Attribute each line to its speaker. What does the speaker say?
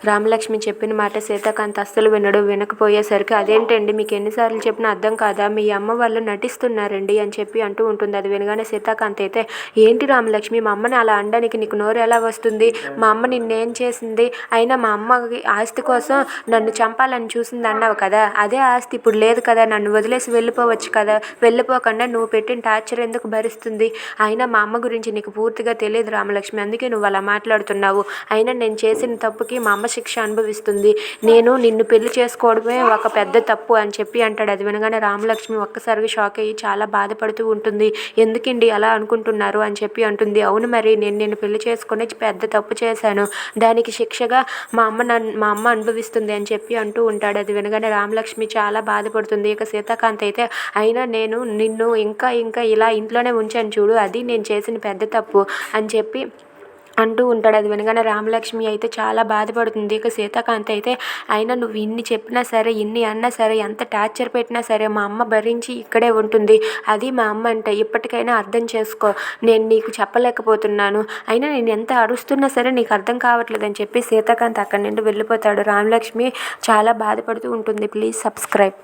Speaker 1: రామలక్ష్మి చెప్పిన మాట సీతాకాంత్ అస్సలు వినకపోయేసరికి అదేంటండి మీకు ఎన్నిసార్లు చెప్పినా అర్థం కాదా, మీ అమ్మ వాళ్ళు నటిస్తున్నారండి అని చెప్పి అంటూ ఉంటుంది. అది వినగానే సీతాకాంత్ అయితే ఏంటి రామలక్ష్మి మా అమ్మని అలా అనడానికి నీకు నోరు ఎలా వస్తుంది, మా అమ్మ నిన్నేం చేసింది, అయినా మా అమ్మకి ఆస్తి కోసం నన్ను చంపాలని చూసింది అన్నావు కదా, అదే ఆస్తి ఇప్పుడు లేదు కదా, నన్ను వదిలేసి వెళ్ళిపోవచ్చు కదా, వెళ్ళిపోకుండా నువ్వు పెట్టిన టార్చర్ ఎందుకు భరిస్తుంది, అయినా మా అమ్మ గురించి నీకు పూర్తిగా తెలియదు రామలక్ష్మి, అందుకే నువ్వు అలా మాట్లాడుతున్నావు, అయినా నేను చేసిన తప్పుకి మా అమ్మ శిక్ష అనుభవిస్తుంది, నేను నిన్ను పెళ్లి చేసుకోవడమే ఒక పెద్ద తప్పు అని చెప్పి అంటాడు. అది వినగానే రామలక్ష్మి ఒక్కసారిగా షాక్ అయ్యి చాలా బాధపడుతూ ఉంటుంది. ఎందుకండి అలా అనుకుంటున్నారు అని చెప్పి అంటుంది. అవును మరి నేను నిన్ను పెళ్లి చేసుకుని పెద్ద తప్పు చేశాను, దానికి శిక్షగా మా అమ్మ అనుభవిస్తుంది అని చెప్పి అంటూ ఉంటాడు. అది వినగానే రామలక్ష్మి చాలా బాధపడుతుంది. ఇక సీతాకాంత్ అయితే అయినా నేను నిన్ను ఇంకా ఇంకా ఇలా ఇంట్లోనే ఉంచాను చూడు, అది నేను చేసిన పెద్ద తప్పు అని చెప్పి అంటూ ఉంటాడు. అది వినగానే రామలక్ష్మి అయితే చాలా బాధపడుతుంది. ఇక సీతాకాంత్ అయితే అయినా నువ్వు ఇన్ని చెప్పినా సరే, ఇన్ని అన్నా సరే, ఎంత టార్చర్ పెట్టినా సరే మా అమ్మ భరించి ఇక్కడే ఉంటుంది, అది మా అమ్మ అంటే ఇప్పటికైనా అర్థం చేసుకో, నేను నీకు చెప్పలేకపోతున్నాను, అయినా నేను ఎంత అరుస్తున్నా సరే నీకు అర్థం కావట్లేదు అని చెప్పి సీతాకాంత్ అక్కడి నుండి వెళ్ళిపోతాడు. రామలక్ష్మి చాలా బాధపడుతూ ఉంటుంది. Please subscribe.